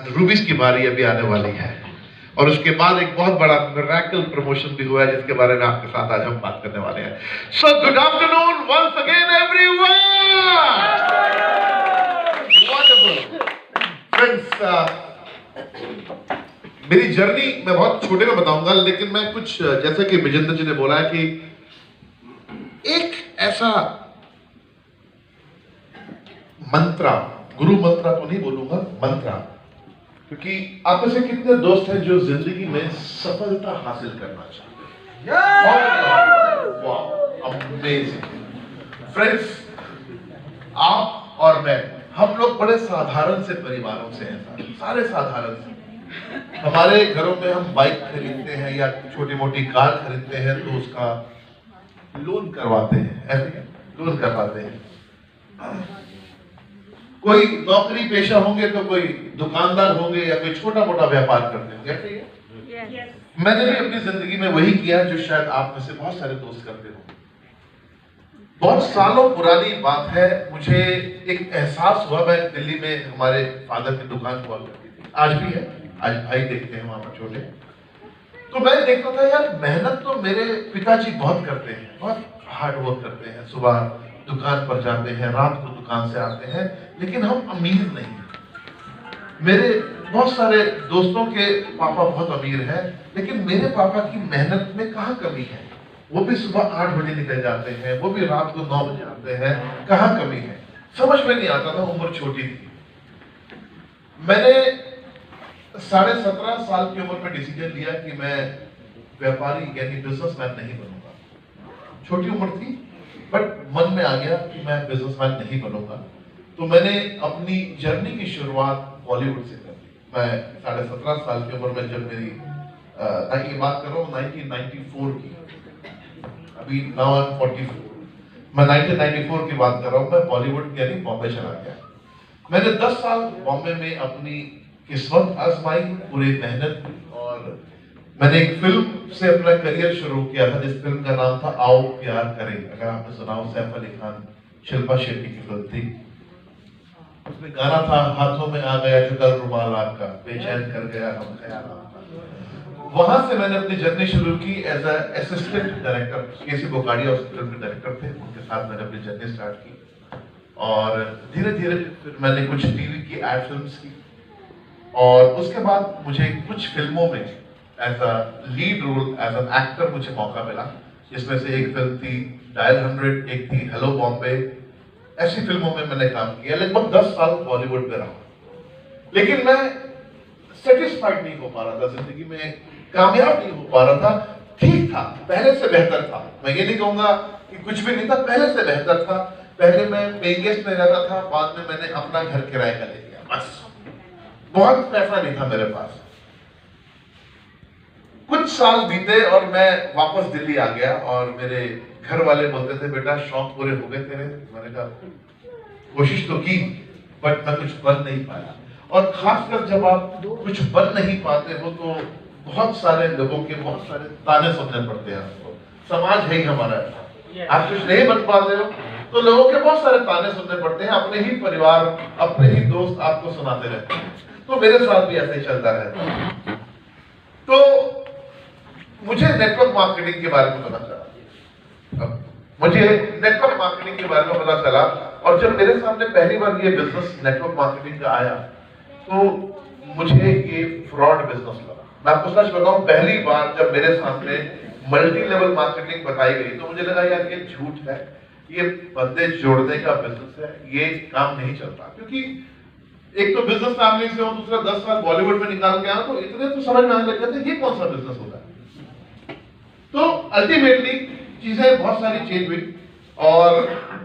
रूबीज की बारी अभी आने वाली है और उसके बाद एक बहुत बड़ा मिरेकल प्रमोशन भी हुआ है जिसके बारे में आपके साथ आज हम बात करने वाले हैं। So good afternoon once again everyone. Wonderful friends, मेरी जर्नी मैं बहुत छोटे में बताऊंगा, लेकिन मैं कुछ जैसे कि विजेंद्र जी ने बोला है कि एक ऐसा मंत्रा, गुरु मंत्रा तो नहीं बोलूंगा, मंत्रा, क्योंकि आप में से कितने दोस्त हैं जो जिंदगी में सफलता हासिल करना चाहते हैं? अमेजिंग फ्रेंड्स, आप और मैं, हम लोग बड़े साधारण से परिवारों से हैं, सारे साधारण से। हमारे घरों में हम बाइक खरीदते हैं या छोटी मोटी कार खरीदते हैं तो उसका लोन करवाते हैं, ऐसे लोन करवाते हैं। कोई नौकरी पेशा होंगे तो कोई दुकानदार होंगे या कोई छोटा मोटा व्यापार करते होंगे, ऐसे ही है। मैंने भी अपनी जिंदगी में वही किया जो शायद आप में से बहुत सारे दोस्त करते हो। बहुत सालों पुरानी बात है, मुझे एक एहसास हुआ। मैं दिल्ली में, हमारे फादर की दुकान हुआ करती थी, आज भी है, आज भाई देखते हैं वहां पर छोटे। तो मैं देखता था यार, मेहनत तो मेरे पिताजी बहुत करते हैं, बहुत हार्ड वर्क करते हैं, सुबह दुकान पर जाते हैं, रात को दुकान से आते हैं, लेकिन हम अमीर नहीं हैं। मेरे बहुत सारे दोस्तों के पापा बहुत अमीर हैं, लेकिन मेरे पापा की मेहनत में कहाँ कमी है? वो भी सुबह 8 बजे निकल जाते हैं, वो भी रात को 9 बजे आते हैं, कहाँ कमी है? समझ में नहीं आता था, उम्र छोटी थी। मैंने 17.5 साल की उम्र में डिसीजन लिया कि मैं व्यापारी यानी बिजनेसमैन नहीं बनूंगा। छोटी उम्र थी, बट मन में आ गया कि मैं बिजनेसमैन नहीं बनूंगा। तो मैंने अपनी जर्नी की शुरुआत बॉलीवुड से कर दी। मैं 17.5 साल की उम्र में, जब मेरी ये बात कर रहा हूँ 1994 की, अभी नाउ आई एम 44, मैं 1994 की बात कर रहा हूँ। मैं बॉलीवुड यानी बॉम्बे चला गया। मैंने 10 साल बॉम्बे में अपनी किस्मत आजमाई, पूरी मेहनत की, और मैंने एक फिल्म से अपना करियर शुरू किया था, जिस फिल्म का नाम था आओ प्यार करें। अगर आपने सुना हो, सैफ अली खान, शिल्पा शेट्टी की फिल्म थी। उसमें गाना था, हाथों में आ गया जो कल रुमाल आपका, बेचैन कर गया हम ख्याल आपका। वहां से मैंने अपनी जर्नी शुरू की एज अ असिस्टेंट डायरेक्टर। केसी बोकाडिया उस फिल्म के डायरेक्टर थे, उनके साथ मैंने अपनी जर्नी स्टार्ट की, और धीरे धीरे फिर मैंने कुछ टीवी की एड फिल्म्स की, और उसके बाद मुझे कुछ फिल्मों में as a lead role, as an actor मुझे मौका मिला, जिसमें से एक फिल्म थी डायल 100, एक थी हेलो बॉम्बे। ऐसी फिल्मों में मैंने काम किया, लगभग 10 साल बॉलीवुड में रहा, लेकिन मैं सेटिस्फाइड नहीं हो पा रहा था जिंदगी में, कामयाब नहीं हो पा रहा था। ठीक था, पहले से बेहतर था, मैं ये नहीं कहूंगा कि कुछ भी नहीं था, पहले से बेहतर था। पहले मैं पेइंग गेस्ट में रहता था, बाद में मैंने अपना घर किराए का ले लिया, बस। बहुत पैसा नहीं था मेरे पास। कुछ साल बीते और मैं वापस दिल्ली आ गया, और मेरे घर वाले बोलते थे, बेटा शौक पूरे हो गए तेरे? मैंने कहा कोशिश तो की, बट मैं कुछ बन नहीं पाया। और खासकर जब आप कुछ बन नहीं पाते हो तो बहुत सारे लोगों के बहुत सारे ताने सुनने पड़ते हैं आपको। समाज है ही हमारा ऐसा, आप कुछ नहीं बन पाते हो तो लोगों के बहुत सारे ताने सुनने पड़ते हैं, अपने ही परिवार, अपने ही दोस्त आपको सुनाते रहते हैं। तो मेरे साथ भी ऐसे ही चलता रहता। तो मुझे नेटवर्क मार्केटिंग के बारे में पता चला, मुझे नेटवर्क मार्केटिंग के बारे में पता चला, और जब मेरे सामने पहली बार ये बिजनेस नेटवर्क मार्केटिंग का आया तो मुझे ये फ्रॉड बिजनेस लगा। मैं आपको सच बताऊं, पहली बार जब मेरे सामने मल्टी लेवल मार्केटिंग बताई गई तो मुझे लगा यार ये झूठ है, ये बंदे जोड़ने का बिजनेस है, ये काम नहीं चलता। क्योंकि एक तो बिजनेस फैमिली से हूं, दूसरा 10 साल बॉलीवुड में निकाल के आया, तो इतने तो समझ में आने लग गए थे ये कौन सा बिजनेस होता है। तो अल्टीमेटली चीजें बहुत सारी चेंज हुई, और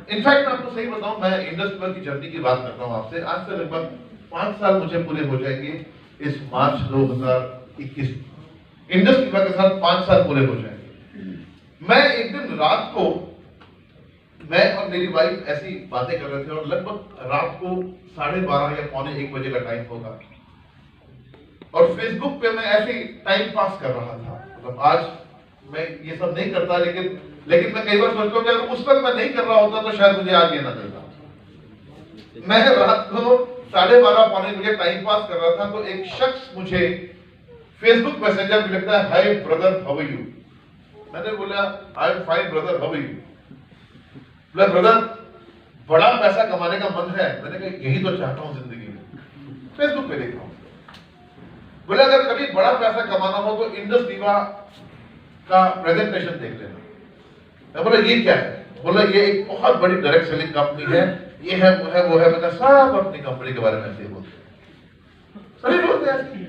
इनफैक्ट मैं आपको सही बताऊं, मैं इंडस्ट्री की जर्नी की बात करता हूं आपसे। आज से लगभग 5 साल मुझे पूरे हो जाएंगे इस मार्च 2021, इंडस्ट्री के साथ 5 साल पूरे हो जाएंगे। मैं एक दिन रात को, मैं और मेरी वाइफ ऐसी बातें कर रहे थे, और लगभग रात को 12:30 या पौने 1 बजे का टाइम होगा, और फेसबुक पे मैं ऐसे टाइम पास कर रहा था। मतलब आज मैं ये सब नहीं करता, लेकिन मैं कई बार सोचता हूँ कि अगर उस वक्त मैं नहीं कर रहा होता तो शायद मुझे आज ये ना मिलता। मैं रात को 12:30 पौने बजे टाइम पास कर रहा था तो एक शख्स मुझे फेसबुक मैसेंजर पे लिखता है, hi brother how are you. मैंने बोला I am fine brother how are you. बोला ब्रदर बड़ा पैसा कमाने का मन है। मैंने कहा यही तो चाहता हूं जिंदगी में। फेसबुक पे देख रहा हूं। बोले अगर कभी बड़ा पैसा कमाना हो तो इंडस वीवा का प्रेजेंटेशन देख लेना। मैं बोला ये क्या है? बोला ये एक बहुत बड़ी डायरेक्ट सेलिंग कंपनी है, ये है वो है वो है। मैंने सब अपनी कंपनी के बारे में ऐसे बोलते सभी बोलते हैं।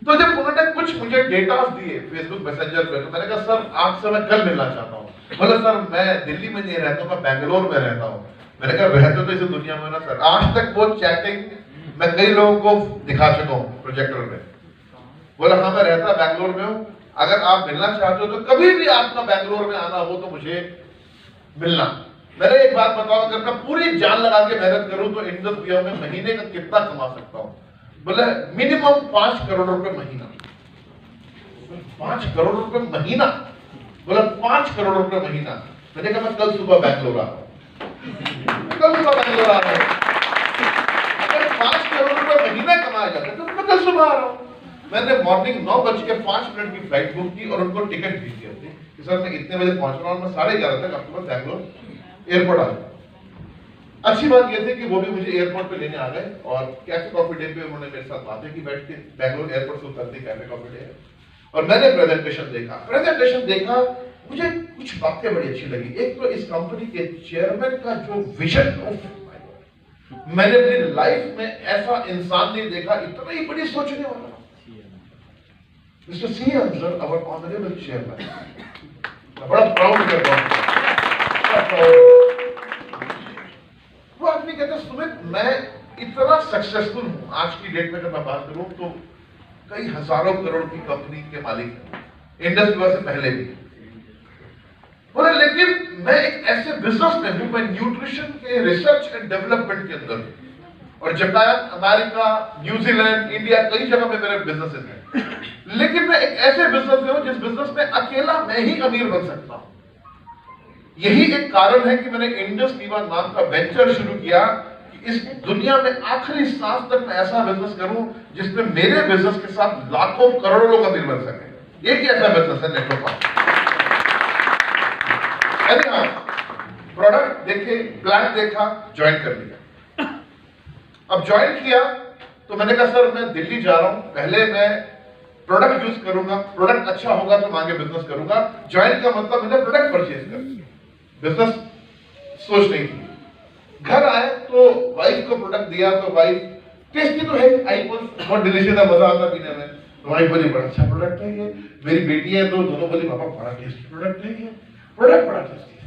तो जब उन्होंने कुछ मुझे डेटा दिए फेसबुक मैसेंजर पे तो मैंने कहा सर आपसे मैं कल मिलना चाहता हूँ। बोला सर मैं दिल्ली में नहीं रहता हूँ, मैं बैंगलोर में रहता हूँ। मैंने कहा रहते तो इस दुनिया में ना सर। आज तक वो चैटिंग मैं कई लोगों को दिखा चुका हूँ प्रोजेक्टर में। बोला हाँ मैं रहता बैंगलोर में हूँ, अगर आप मिलना चाहते हो तो कभी भी आपका बैंगलोर में आना हो तो मुझे मिलना। मैंने एक बात बताओ, अगर मैं पूरी जान लगा के मेहनत करूं तो इंडस वीवा में महीने का कितना कमा सकता हूं? बोले मिनिमम 5 करोड़ रुपए महीना। 5 करोड़ रुपए महीना? बोला 5 करोड़ रुपए महीना। मैंने कहा मैं कल सुबह बैंगलोर आ रहा हूं, कल सुबह बैंगलोर आ रहा हूं। अगर 5 करोड़ रुपए महीना कमाया जाता है तो मैं कल सुबह आ रहा हूं। मैंने मॉर्निंग 9:05 की फ्लाइट बुक की और उनको टिकट भी दिया थी कि सर मैं इतने बजे पहुंच रहा हूं, मैं 11:30 तक आपके पास बैंगलोर एयरपोर्ट आ गया। अच्छी बात यह थी कि वो भी मुझे एयरपोर्ट पे लेने आ गए और कैफे कॉफी डे पे उन्होंने मेरे साथ बातें की बैठ के। बैंगलोर एयरपोर्ट से उतरते कैफे कॉफी डे और मैंने प्रेजेंटेशन देखा। मुझे कुछ बातें बड़ी अच्छी लगी। एक तो इस कंपनी के चेयरमैन का जो विजन, मैंने अपनी लाइफ में ऐसा इंसान नहीं देखा इतना ही बड़ी सोचने वाला। Mr. CM sir, our honorable chairman, बड़ा प्राउड करता हूँ। वो आदमी कहता है सुमित मैं इतना सक्सेसफुल हूँ आज की डेट में अगर मैं बात करूँ तो कई हजारों करोड़ की कंपनी के मालिक हैं, इंडस वीवा से पहले भी। बोले लेकिन मैं एक ऐसे बिजनेस में हूँ, मैं न्यूट्रिशन के रिसर्च एंड डेवलपमेंट के अंदर हूँ और जापान, अमेरिका, न्यूजीलैंड, इंडिया कई जगह में मेरे बिजनेसेस हैं। लेकिन मैं एक ऐसे बिजनेस में हूं जिस बिजनेस में अकेला मैं ही अमीर बन सकता हूं। यही एक कारण है कि मैंने इंडस वीवा नाम का वेंचर शुरू किया कि इस दुनिया में आखिरी सांस तक मैं ऐसा बिजनेस करूं जिसमें मेरे बिजनेस के साथ लाखों करोड़ों लोग अमीर बन सके। एक ही ऐसा बिजनेस है नेटवर्क। प्रोडक्ट देखे, प्लान देखा, ज्वाइन कर लिया। अब ज्वाइन किया तो मैंने कहा सर मैं दिल्ली जा रहा हूं, पहले मैं प्रोडक्ट यूज करूंगा, प्रोडक्ट अच्छा होगा तो मैं आगे बिजनेस करूंगा। ज्वाइन का मतलब मैंने प्रोडक्ट परचेज कर, बिजनेस सोच नहीं थी। घर आए तो वाइफ को प्रोडक्ट दिया तो वाइफ टेस्टी तो है, आईफोन बहुत डिलीशियस है, मजा आता पीने में। तो वाइफ बोली बड़ा अच्छा प्रोडक्ट है ये। मेरी बेटी है तो दोनों बोली पापा बड़ा टेस्टी प्रोडक्ट है ये, प्रोडक्ट बड़ा टेस्टी है।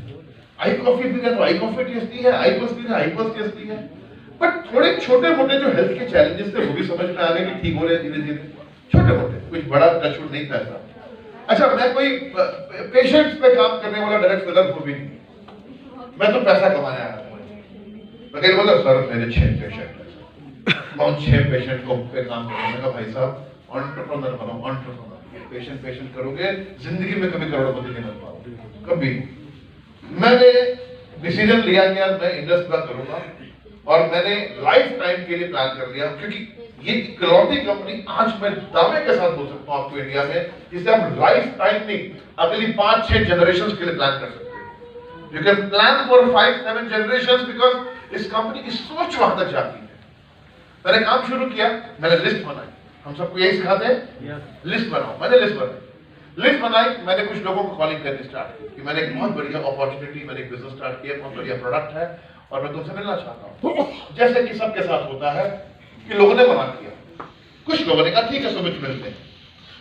आई कॉफी पी तो आई कॉफी टेस्टी है, आई पल्स पी आई पल्स टेस्टी है। बट थोड़े छोटे मोटे जो हेल्थ के चैलेंजेस थे वो भी समझ में आ गए कि ठीक हो रहे धीरे धीरे, छोटे मोटे, कुछ बड़ा टचवुड नहीं था ऐसा। अच्छा मैं कोई पेशेंट्स पे काम करने वाला डायरेक्ट सेलर हूं भी नहीं, मैं तो पैसा कमाने आया था। मैं बोला सर मेरे 6 पेशेंट हैं, मैं उन 6 पेशेंट को पे काम करूंगा। भाई साहब एंटरप्रेन्योर बनो, एंटरप्रेन्योर पेशेंट करोगे जिंदगी में कभी करोड़पति नहीं बन पाओगे कभी। मैंने डिसीजन लिया कि यार मैं इंडस वीवा करूंगा और मैंने लाइफ टाइम के लिए प्लान कर लिया, क्योंकि ये इकलौती कंपनी आज मैं दावे के साथ बोल सकता हूं आपको इंडिया में जिसे हम लाइफ टाइम नहीं अगली 5-6 जनरेशंस के लिए प्लान कर सकते हैं। You can plan for 5-7 generations because इस कंपनी की सोच वहां तक जाती है। मैंने काम शुरू किया, मैंने लिस्ट बनाई, हम सबको यही सिखाते हैं लिस्ट बनाओ। मैंने लिस्ट बनाई, मैंने कुछ लोगों को कॉलिंग करनी स्टार्ट की कि मैंने एक बहुत बढ़िया अपॉर्चुनिटी, मैंने एक बिजनेस स्टार्ट किया, बहुत बढ़िया प्रोडक्ट है और मैं तुमसे मिलना चाहता हूँ। जैसे कि सबके साथ होता है कि लोगों ने मना किया, कुछ लोगों ने कहा ठीक है सुमित मिलते हैं,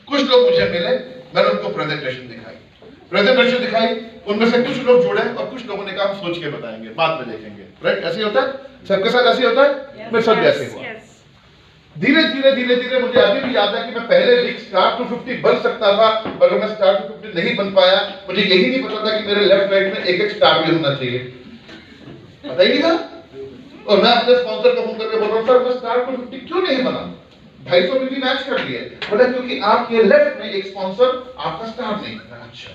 कुछ लोग मुझे मिले, मैंने उनको प्रेजेंटेशन दिखाई, उनमें से कुछ लोग जुड़े और कुछ लोगों ने कहा हम सोच के बताएंगे, बाद में देखेंगे। राइट, ऐसे होता है, सबके साथ ऐसे होता है, मेरे साथ भी ऐसे हुआ। धीरे धीरे मुझे अभी भी याद है कि मैं पहले वीक स्टार टू 50 बन सकता था, मगर मैं स्टार टू 50 नहीं बन पाया। मुझे यही नहीं पता था कि मेरे लेफ्ट राइट में एक स्टार भी होना चाहिए, पता ही नहीं था। और मैं अपने स्पॉन्सर को फोन करके बोल रहा हूं सर मैं स्टार टू 50 क्यों नहीं बना? 250 में भी मैच कर लिए। बोला क्योंकि आपके लेफ्ट में एक स्पॉन्सर आपका स्टार नहीं है। अच्छा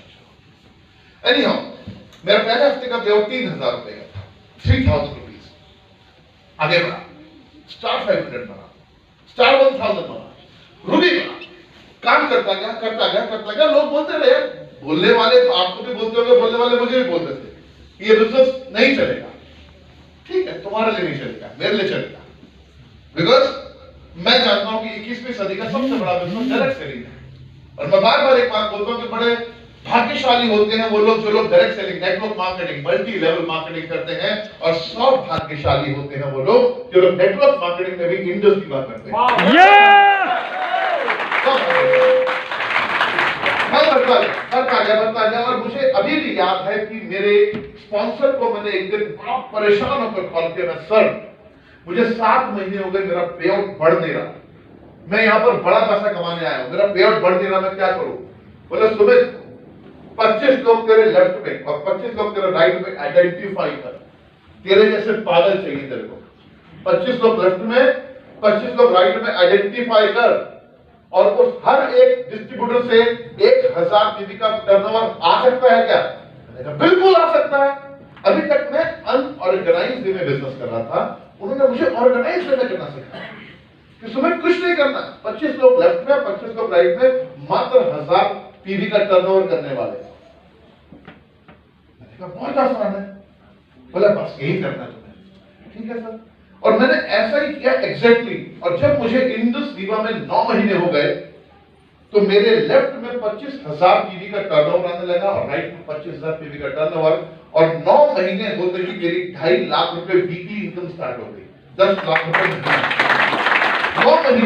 एनी हाउ, मेरा पहले हफ्ते का पे 3000 रुपए का था, 3000 रुपीज। आगे बढ़ा, स्टार 500 बना, स्टार 1000 बना, रूबी बना। काम करता गया। लोग बोलते रहे, बोलने वाले तो आपको भी बोलते होंगे, बोलने वाले मुझे भी बोलते थे ये बिजनेस नहीं चलेगा। ठीक है, तुम्हारे लिए नहीं चलेगा, मेरे लिए चलेगा। बिकॉज मैं जानता हूं कि 21वीं सदी का सबसे बड़ा बिजनेस डायरेक्ट सेलिंग है। और मैं बार बार एक बात बोलता हूं कि बड़े भाग्यशाली होते हैं वो लोग जो लोग direct selling, network marketing, multi level marketing करते हैं, और सब भाग्यशाली होते हैं वो लोग जो लोग नेटवर्क मार्केटिंग में भी इंडस्ट्री बात करते हैं। बढ़ता गया। और मुझे अभी भी याद है कि मेरे स्पॉन्सर को मैंने एक दिन बड़ा परेशान होकर कॉल किया, सर मुझे 7 महीने हो गए, मेरा पे आउट बढ़ नहीं रहा, मैं यहाँ पर बड़ा पैसा कमाने आया हूँ, मेरा पे आउट बढ़ नहीं रहा, मैं क्या करूं? बोले सुमित, 25 लोग तेरे लेफ्ट में और 25 लोग तेरे राइट में आइडेंटिफाई कर, तेरे जैसे पागल चाहिए तेरे को। 25 लोग लेफ्ट में, 25 लोग राइट में आइडेंटिफाई कर, और उस हर एक डिस्ट्रीब्यूटर से 1000 पीवी का टर्नओवर आ सकता है क्या? बिल्कुल आ सकता है। अभी तक मैं अनऑर्गेनाइज्ड वे में बिजनेस कर रहा था, उन्होंने मुझे ऑर्गेनाइज्ड वे में करना सिखाया कि सुमित कुछ नहीं करना, 25 लोग लेफ्ट में, 25 लोग राइट में, मात्र 1000 पीवी का टर्नओवर करने वाले। बहुत आसान है। बोला बस यही करना है तुम्हें। ठीक है सर। और मैंने ऐसा ही किया एग्जैक्टली। और जब मुझे इंडस वीवा में 9 महीने हो गए तो मेरे लेफ्ट में 25,000 पीवी का टर्नओवर आने लगा और राइट में 25,000 पीवी का टर्नओवर। और 9 महीने होते ही मेरी 2.5 लाख रुपए वीकली इनकम स्टार्ट हो गई। 10 लाख रुपए 9 महीने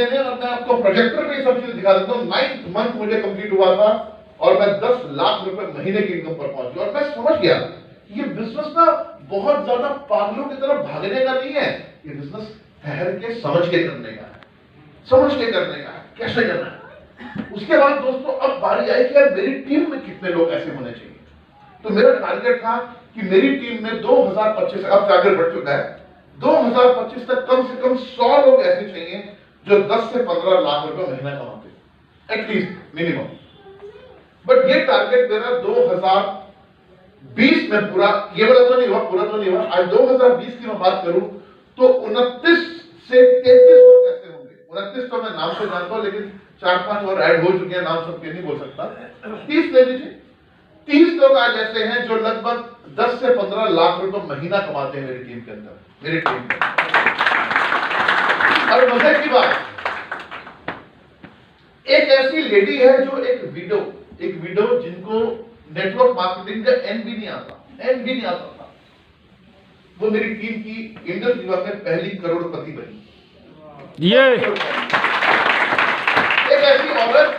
में। और मैं आपको प्रोजेक्टर में सब चीज दिखा देता हूँ। 9th मंथ मुझे कंप्लीट हुआ था और मैं 10 लाख रुपए महीने की इनकम पर पहुंच गया। और मैं समझ गया ये बिजनेस ना बहुत ज्यादा पागलों की तरफ भागने का नहीं है, ये बिजनेस ठहर के समझ के करने का है, समझ के करने का है, कैसे करना है। उसके बाद दोस्तों अब बारी आई कि यार मेरी टीम में कितने लोग ऐसे होने चाहिए। तो मेरा टारगेट था कि मेरी टीम में 2025, अब टारगेट बढ़ चुका है, 2025 तक कम से कम 100 लोग ऐसे चाहिए जो 10 से 15 लाख रुपए महीना कमाते, एटलीस्ट मिनिमम। बट ये टारगेट मेरा 2020 में पूरा, ये वाला तो नहीं हुआ, पूरा तो नहीं हुआ। आज 2020 की मैं बात करूं तो 29 से 33 लोग ऐसे होंगे। 29 तो मैं नाम से जानता हूं, लेकिन 4-5 और ऐड हो चुके हैं, नाम सबके नहीं बोल सकता। 30 ले लीजिए। 30 लोग आज ऐसे हैं जो लगभग 10 से 15 लाख रुपए महीना कमाते हैं मेरी टीम के अंदर, मेरी टीम में। और मजे की बात, एक ऐसी लेडी है जो एक विडो जिनको नेटवर्क मार्केटिंग का एन भी नहीं आता था। वो मेरी टीम की इंडस वीवा में पहली करोड़पति बनी। ये एक ऐसी औरत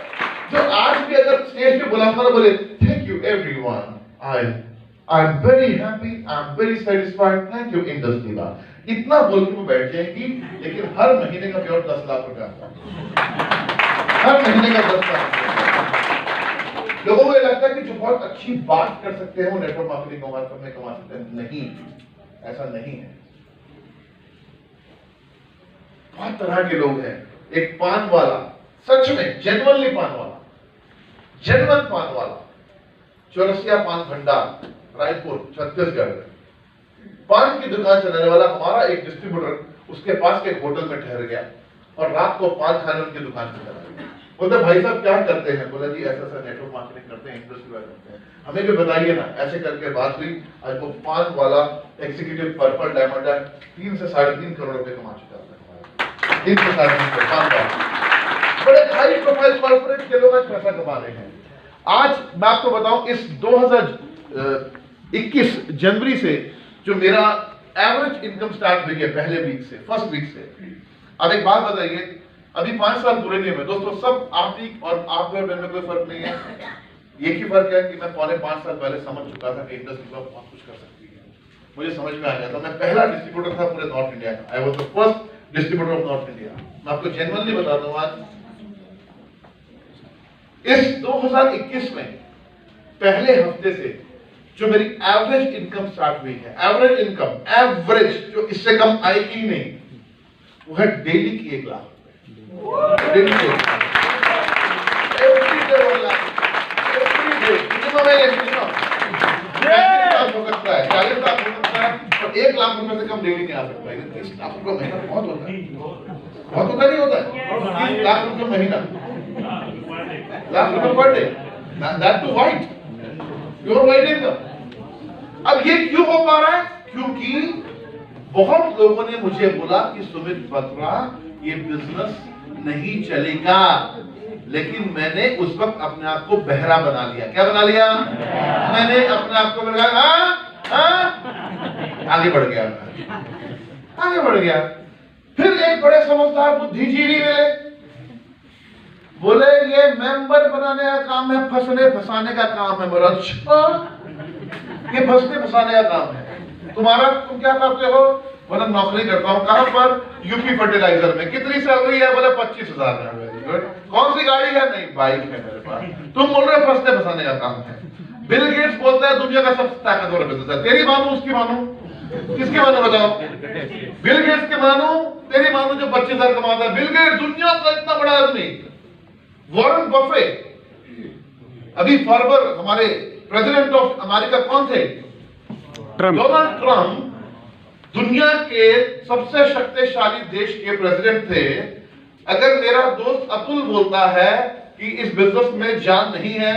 जो आज भी अगर स्टेज पे बुलाऊंगा तो बोले thank you everyone, I am very happy, I am very satisfied, thank you Indus Viva. इतना बोल के वो बैठ जाएंगी, लेकिन हर महीने का पेआउट 10 लाख रुपए आता है। हर महीने का 10 लाख। लोगों को लगता है कि जो बहुत अच्छी बात कर सकते हैं वो नेटवर्क मार्केटिंग में कमा सकते हैं। नहीं, ऐसा नहीं है। बहुत तरह के लोग हैं। एक पान वाला, सच में जेन्युइनली पान वाला, चौरसिया पान भंडार, रायपुर, छत्तीसगढ़, पान की दुकान चलाने वाला हमारा एक डिस्ट्रीब्यूटर उसके पास के होटल में ठहर गया और रात को पान खाने उनकी दुकान पे चला गया। बोलते भाई साहब क्या करते हैं? बोला जी ऐसा नेटवर्क मार्केटिंग करते हैं, इंडस्ट्री करते हैं, हमें भी बताइए ना। ऐसे करके बात हुई। आज वो पान वाला एग्जीक्यूटिव पर्पल डायमंड है, 3 से 3.5 करोड़ रुपए कमा चुका है। 3 से 3.5 करोड़। बड़े हाई प्रोफाइल कॉर्पोरेट के लोग आज पैसा कमा रहे हैं। आज मैं आपको बताऊं, इस 2021 जनवरी से जो मेरा एवरेज इनकम स्टार्ट हुई है पहले वीक से, फर्स्ट वीक से। अब एक बात बताइए, अभी 5 साल पूरे नहीं हुए दोस्तों। सब आप भी और आप में कोई फर्क नहीं है। एक ही फर्क है कि मैं 5.25 साल पहले समझ चुका था कि इंडस्ट्री में बहुत कुछ कर सकती है। मुझे समझ में आ गया था। मैं पहला डिस्ट्रीब्यूटर था पूरे नॉर्थ इंडिया का। I was the first distributor of north India. मैं आपको जेन्युइनली बता दूं, आज इस 2021 में पहले हफ्ते से जो मेरी एवरेज इनकम स्टार्ट हुई है, एवरेज इनकम, एवरेज जो इससे कम आएगी ही नहीं, वो है डेली की 1 लाख। डेली की 1 lakh, every day 1 lakh, every day. Minimum है, मिनिमम 40 लाख हो सकता है, 40 लाख हो सकता है, और 1 लाख रुपए से कम डेली नहीं आ सकता। 30 लाख रुपए महीना बहुत होता है, बहुत होता नहीं होता है? 30 लाख रुपए महीना, लाख रुपए per day, that too white, pure white income. अब ये क्यों हो पा रहा है? क्योंकि बहुत लोगों ने मुझे बोला कि सुमित बत्रा ये बिजनेस नहीं चलेगा, लेकिन मैंने उस वक्त अपने आप को बहरा बना लिया। क्या बना लिया? मैंने अपने आप को बनाया, आगे बढ़ गया, आगे बढ़ गया। फिर एक बड़े समझदार बुद्धिजीवी मिले, बोले ये मेंबर बनाने का काम है, फंसने फंसाने का काम है। मेरा अच्छा, ये फंसने फंसाने का काम है तुम्हारा, तुम क्या करते हो? बोला नौकरी करता हूँ। कहाँ पर? यूपी फर्टिलाइजर में। कितनी सैलरी है? बोले 25,000 है। Very good. कौन सी गाड़ी है? नहीं, बाइक है मेरे पास। तुम बोल रहे हो फंसने फंसाने का काम है। बिल गेट्स बोलता है दुनिया का सबसे ताकतवर बिजनेस है। तेरी मानू, उसकी मानू, किसकी मानू बताओ? बिल गेट्स के मानू, तेरी मानू जो 25,000 कमाता है। बिल गेट्स दुनिया का इतना बड़ा आदमी। वॉरेन बफे, अभी फॉरवर हमारे प्रेसिडेंट ऑफ अमेरिका कौन थे? डोनाल्ड ट्रंप दुनिया के सबसे शक्तिशाली देश के प्रेसिडेंट थे। अगर मेरा दोस्त अतुल बोलता है कि इस बिजनेस में जान नहीं है,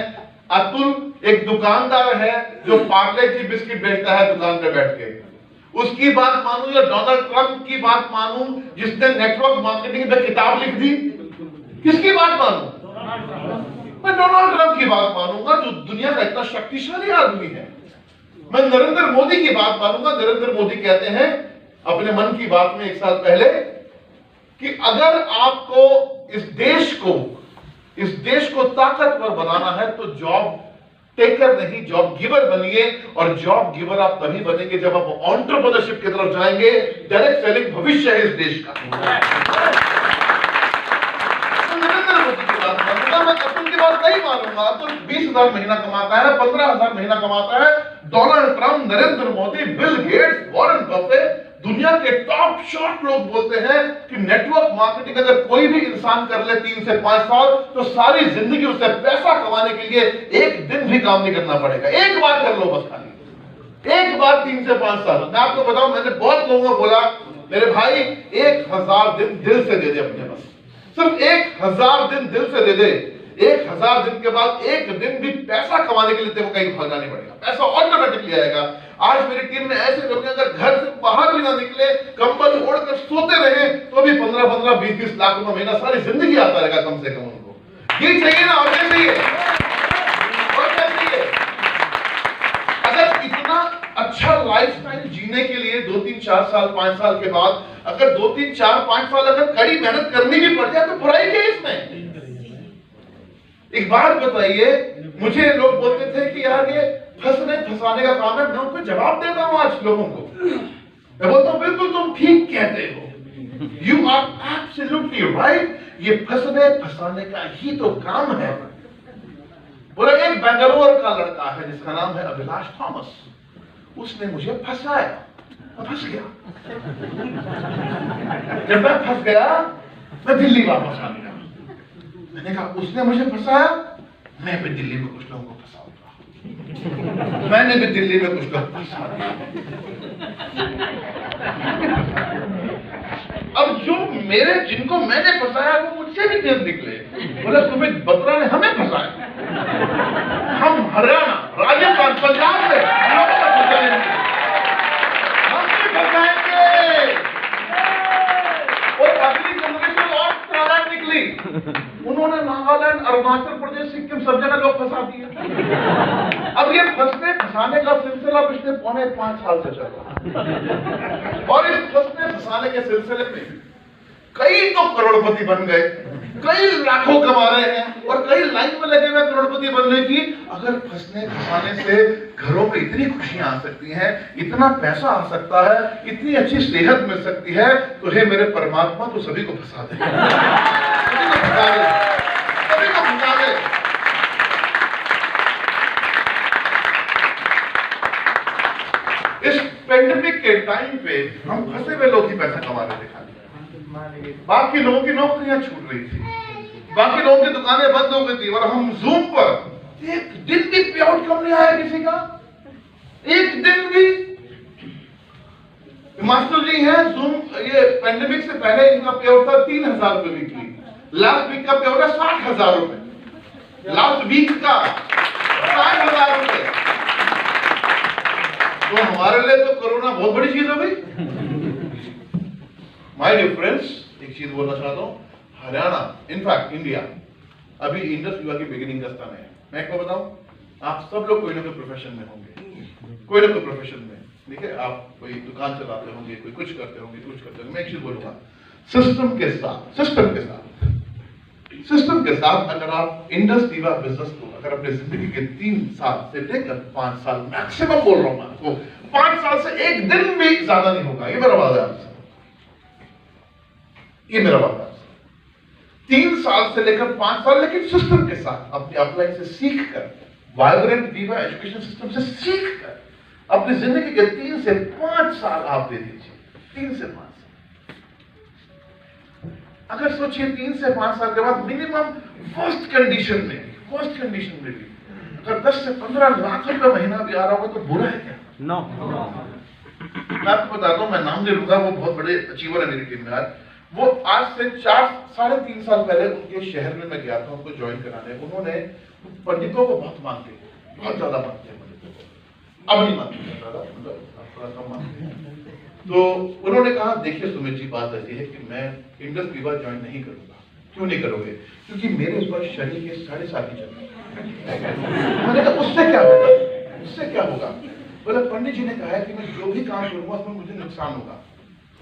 अतुल एक दुकानदार है जो पार्ले जी बिस्किट बेचता है दुकान पे बैठ के, उसकी बात मानूं या डोनाल्ड ट्रंप की बात मानूं जिसने नेटवर्क मार्केटिंग पे किताब लिख दी? किसकी बात मानूं? मैं डोनाल्ड ट्रंप की बात मानूंगा जो दुनिया का इतना शक्तिशाली आदमी है। मैं नरेंद्र मोदी की बात मानूंगा। नरेंद्र मोदी कहते हैं अपने मन की बात में 1 साल पहले कि अगर आपको इस देश को ताकतवर बनाना है तो जॉब टेकर नहीं, जॉब गिवर बनिए। और जॉब गिवर आप तभी बनेंगे जब आप एंटरप्रेन्योरशिप की तरफ जाएंगे। डायरेक्ट सेलिंग भविष्य है इस देश का। नरेंद्र मोदी की बात मानूंगा, मैं अतुल की बात नहीं मानूंगा। अतुल 20,000 महीना कमाता है, 15,000 महीना कमाता है। Donald Trump, Narendra Modi, Bill Gates, Warren Buffett, दुनिया के टॉप शॉट लोग बोलते हैं कि नेटवर्क मार्केटिंग अगर कोई भी इंसान कर ले 3 से 5 साल तो सारी जिंदगी उसे पैसा कमाने के लिए एक दिन भी काम नहीं करना पड़ेगा। एक बार कर लो बस, खाली एक बार 3 से 5 साल। मैं आपको बताऊं, मैंने बहुत लोगों को बोला मेरे भाई 1000 दिन दिल से दे दे अपने पास, सिर्फ 1000 दिन दिल से दे दे। 1000 दिन के बाद एक दिन भी पैसा कमाने के लिए तेरे को कहीं भागना नहीं पड़ेगा, पैसा ऑटोमेटिकली आएगा। आज मेरी टीम में ऐसे लोग हैं अगर घर से बाहर भी ना निकले, कंबल ओढ़कर सोते रहे तो भी 15-15, 20-20 लाख रुपए महीना सारी जिंदगी आता रहेगा कम से कम उनको। ये चाहिए ना, और ये चाहिए, और क्या चाहिए? अगर इतना अच्छा लाइफस्टाइल जीने के लिए 2, 3, 4 साल 5 साल के बाद अगर 2, 3, 4, 5 साल अगर कड़ी मेहनत करनी भी पड़ जाए तो बुराई क्या है इसमें? एक बात बताइए, मुझे लोग बोलते थे कि यार ये फंसने फंसाने का काम है। मैं उनको जवाब देता हूं आज लोगों को, मैं बोलता हूं बिल्कुल तुम ठीक कहते हो, यू आर एब्सोल्युटली राइट। ये फंसने फंसाने का ही तो काम है। बोला एक बेंगलोर का लड़का है जिसका नाम है अभिलाष थॉमस, उसने मुझे फंसाया, मैं फंस गया। जब मैं फंस गया मैं दिल्ली वापस आ गया। मैंने कहा उसने मुझे फंसाया, मैं भी दिल्ली में कुछ लोगों को फंसाऊंगा। मैंने भी दिल्ली में कुछ लोग फंसा दिया। अब जो जिनको मैंने फंसाया वो मुझसे भी तेज निकले। बोला सुमित बत्रा ने हमें फंसाया, हम हरियाणा, राजस्थान, पंजाब से लोगों को फंसाएंगे, हम भी फंसाएंगे। और अगली जनरेशन और चालाक निकली, उन्होंने नागालैंड, अरुणाचल प्रदेश, सिक्किम सब जगह लोग फंसा दिए। अब ये फंसने फंसाने का सिलसिला पिछले 4.5 साल से चल रहा है। और इस फंसने फंसाने के सिलसिले में कई तो करोड़पति बन गए, कई लाखों कमा रहे हैं और कई लाइन में लगे हुए करोड़पति बनने की। अगर फंसने फंसाने से घरों में इतनी खुशियां आ सकती हैं, इतना पैसा आ सकता है, इतनी अच्छी सेहत मिल सकती है, तो हे मेरे परमात्मा तो सभी को फंसा दे, सभी को फंसा दे, सभी को फंसा दे। इस पेंडेमिक के टाइम पे हम फंसे हुए लोग ही पैसा कमा रहे थे, बाकी लोगों की नौकरियां छूट रही थी, बाकी लोगों की दुकानें बंद हो गई थी और हम जूम पर एक दिन भी पे आउट कम नहीं आया किसी का, एक दिन भी। मास्टर जी हैं जूम, ये पेंडेमिक से पहले इनका पे आउट था 3,000 रुपए वीकली, लास्ट वीक का पे आउट है 60,000 रुपए, लास्ट वीक का 60,000 रुपए। तो हमारे लिए तो कोरोना बहुत बड़ी चीज हो गई। माय डियर फ्रेंड्स, एक चीज बोलना चाहता हूं, हरियाणा इनफैक्ट इंडिया अभी इंडस युवा की बिगिनिंग का स्थान है। मैं आपको बताऊं, आप सब लोग कोई ना कोई प्रोफेशन में होंगे, कोई ना कोई प्रोफेशन में, ठीक है, आप कोई दुकान चलाते होंगे, कोई कुछ करते होंगे, कुछ करते होंगे। मैं एक चीज बोलूंगा, सिस्टम के साथ अगर आप इंडस युवा बिजनेस को अगर अपने जिंदगी के 3 साल से लेकर 5 साल मैक्सिमम बोल रहा हूं मैं आपको, 5 साल से एक दिन भी ज्यादा नहीं होगा, ये मेरा वादा है आपसे, ये मेरा वादा है। 3 साल से लेकर 5 साल, लेकिन सिस्टम के साथ अपनी अपलाइन से सीख कर, वाइब्रेंट विवा एजुकेशन सिस्टम से सीख कर अपनी जिंदगी के 3 से 5 साल आप दे दीजिए। 3 से 5 साल, अगर सोचिए 3 से 5 साल के बाद मिनिमम फर्स्ट कंडीशन में भी अगर 10 से 15 लाख रुपए महीना भी आ रहा होगा तो बुरा है क्या? नो। मैं आपको बताता हूं, मैं नाम नहीं लूंगा, वो बहुत बड़े अचीवर है मेरी टीम में। आज वो आज से 4-3.5 साल पहले उनके शहर में मैं गया था उनको ज्वाइन कराने। उन्होंने पंडितों को बहुत मानते, बहुत ज्यादा मानते हैं पंडितों को, अब नहीं मानते ज्यादा, मतलब थोड़ा कम मानते हैं। तो उन्होंने कहा, देखिए सुमित जी, बात ऐसी है कि मैं इंडस विवा ज्वाइन नहीं करूंगा। क्यों नहीं करोगे? क्योंकि मेरे ऊपर शनि के 7.5 चल रहे हैं। मैंने कहा उससे क्या होगा, उससे क्या होगा? बोले पंडित जी ने कहा है कि मैं जो भी काम करूंगा उसमें मुझे नुकसान होगा।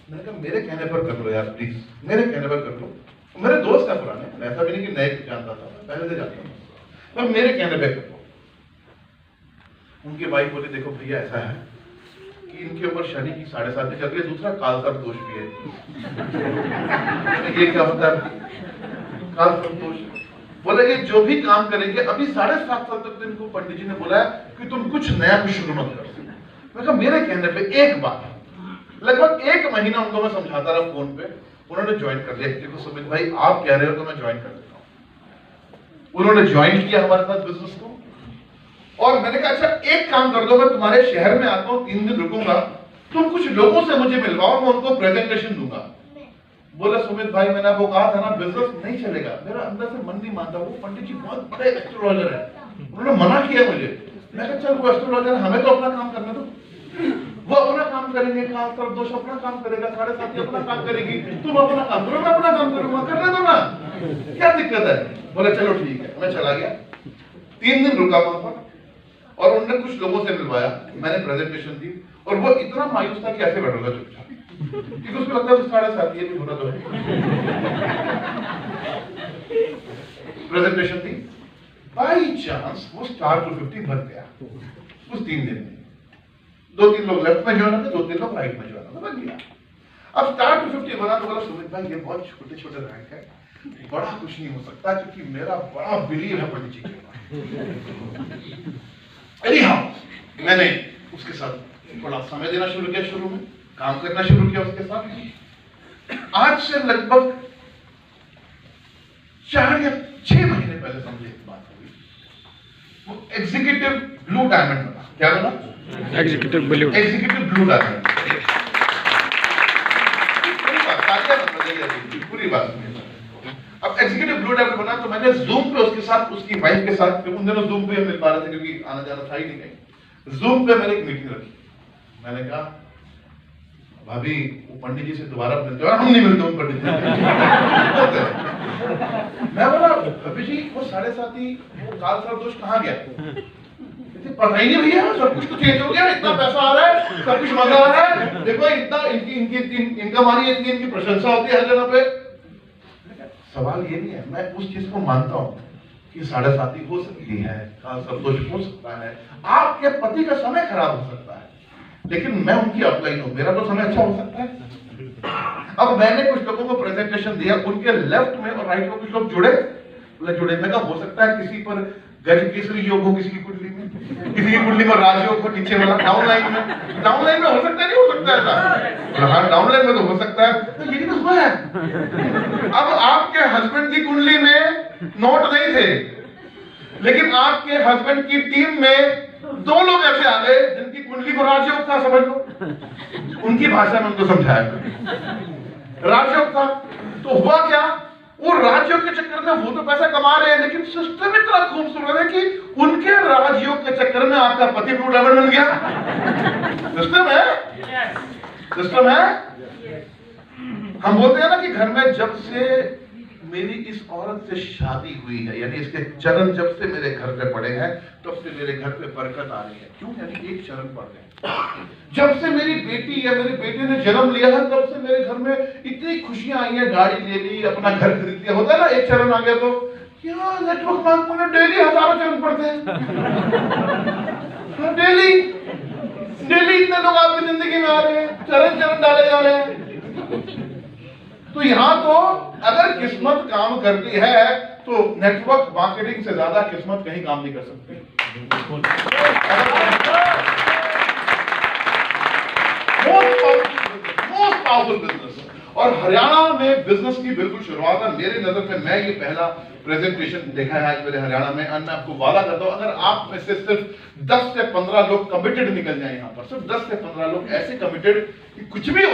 मैंने कहा मेरे कहने पर कर लो यार प्लीज, मेरे कहने पर कर लो। मेरे दोस्त है पुराने, ऐसा भी नहीं कि नए जानता था, पहले से जानता था, पर मेरे कहने पर कर लो। उनके वाइफ बोले, देखो भैया ऐसा है कि इनके ऊपर शनि की 7.5 चल रही है, दूसरा कालसर्प दोष भी है। ये क्या होता है कालसर्प दोष? बोले ये जो भी काम करेंगे, अभी 7.5 साल तक इनको पंडित जी ने बोला है कि तुम कुछ नया कुछ शुरू मत करो। मैं कहा मेरे कहने पे एक बार, लगभग 1 महीना उनको मैं समझाता रहा फोन पे, उन्होंने ज्वाइन कर लिया। देखो सुमित भाई आप कह रहे हो तो मैं ज्वाइन कर देता हूँ। उन्होंने ज्वाइन किया हमारे साथ बिजनेस को, और मैंने कहा अच्छा एक काम कर दो, मैं तुम्हारे शहर में आता हूँ, 3 दिन रुकूंगा, तुम कुछ लोगों से मुझे मिलवाओ, मैं उनको प्रेजेंटेशन दूंगा। बोला सुमित भाई मैंने आपको कहा था ना बिजनेस नहीं चलेगा। मेरा अंदर से मन नहीं मानता, वो पंडित जी बहुत बड़े एस्ट्रोलॉजर है, उन्होंने मना किया मुझे। मैं कहा चल वो एस्ट्रोलॉजर, हमें तो अपना काम करना दो, वो अपना काम करेंगे, कालसर्प दोष अपना काम करेगा, 7.5 अपना काम करेगी, तुम अपना काम करो, मैं अपना काम करूंगा, करने दो ना, क्या दिक्कत है? बोले चलो ठीक है। मैं चला गया, 3 दिन रुका वहां पर, और उन्होंने कुछ लोगों से मिलवाया, मैंने प्रेजेंटेशन दी, और वो इतना मायूस था कि ऐसे बैठा चुपचाप, क्योंकि उसको लगता है 7.5 ये भी होना तो है। प्रेजेंटेशन दी, बाई चांस वो स्टार टू 50 बन गया उस 3 दिन में। 2-3 लोग लेफ्ट में ज्वाइन होते, 2-3 लोग राइट में ज्वाइन होते, बन गया। अब स्टार टू 50 बना तो बोला सुमित भाई ये बहुत छोटे-छोटे रैंक है, बड़ा कुछ नहीं हो सकता, क्योंकि मेरा बड़ा बिलीव है पंडित जी के। मैंने उसके साथ थोड़ा समय देना शुरू किया, शुरू में काम करना शुरू किया उसके साथ। आज से लगभग 4 या 6 महीने पहले समझे एक बात हुई, वो एग्जीक्यूटिव ब्लू डायमंड बना। क्या बना? Executive blue diamond. पूरी बात अब एग्जीक्यूटिव ब्लू डायमंड बना, तो मैंने जूम पे उसके साथ, उसकी वाइफ के साथ, उन दिनों जूम पे मिल पा रहे थे क्योंकि आना जाना था ही नहीं कहीं, जूम पे मैंने एक मीटिंग रखी। मैंने कहा भाभी वो पंडित जी से दोबारा मिलते हो? हम नहीं मिलते उन पंडित जी। मैं बोला भाभी जी वो 7.5 वो कालसर्प दोष कहाँ गया? पता ही नहीं भैया, सब कुछ तो चेंज हो गया, इतना पैसा आ रहा है, सब कुछ मजा आ रहा है, देखो इतना इनकी इनकम आ रही है, इतनी इनकी प्रशंसा होती है हर जगह पे। सवाल ये नहीं है, मैं उस चीज को मानता हूँ कि 7.5 हो सकती है, कालसर्प दोष हो सकता है, आपके पति का समय खराब हो सकता है, लेकिन मैं उनकी अपलाइन हूं, मेरा तो समय अच्छा हो सकता है। अब मैंने कुछ लोगों को प्रेजेंटेशन दिया, उनके लेफ्ट में और राइट में कुछ लोग जुड़े। मैं कहा हो सकता है किसी पर गज केसरी योग हो, किसी की कुंडली में, किसी की कुंडली में राजयोग हो, नीचे वाला डाउनलाइन में हो सकता है, नहीं हो सकता ऐसा? हाँ डाउनलाइन में तो हो सकता है, तो ये तो हुआ है। अब आपके हस्बैंड की कुंडली में नोट नहीं थे, लेकिन आपके हस्बैंड की टीम में 2 लोग ऐसे आ गए जिनकी कुल्ली को राजयोग था, समझ लो, उनकी भाषा में उनको समझाया, राजयोग था। तो हुआ क्या, वो राजयोग के चक्कर में वो तो पैसा कमा रहे हैं, लेकिन सिस्टम इतना खूबसूरत है कि उनके राजयोग के चक्कर में आपका पति ब्लू डायमंड बन गया। सिस्टम है, सिस्टम है। हम बोलते हैं ना कि घर में जब से मेरी इस औरत से शादी हुई है, यानी इसके चरण जब से मेरे घर पे पड़े हैं, तब से मेरे घर पे बरकत आ रही है। क्यों? यानी एक चरण पड़ गए। जब से मेरी बेटी या मेरे बेटे ने जन्म लिया है, तब से मेरे घर में इतनी खुशियां आई हैं, गाड़ी ले ली, अपना घर खरीद लिया। होता है ना, एक चरण आ गया तो क्या नेटवर्क मार्केट में डेली हजारों चरण पड़ते हैं। डेली डेली इतने लोग आपकी जिंदगी में आ रहे हैं, चरण चरण डाले जा रहे हैं। तो यहां तो अगर किस्मत काम करती है तो नेटवर्क मार्केटिंग से ज्यादा किस्मत कहीं काम नहीं कर सकती। Most powerful business. और हरियाणा में बिजनेस की बिल्कुल शुरुआत है। मेरे नजर में मैं ये पहला प्रेजेंटेशन देखा है आज मेरे हरियाणा में, और मैं आपको वादा करता हूं, अगर आप में से सिर्फ 10 से 15 लोग कमिटेड निकल जाए, यहां पर सिर्फ 10 से 15 लोग ऐसे कमिटेड कि कुछ भी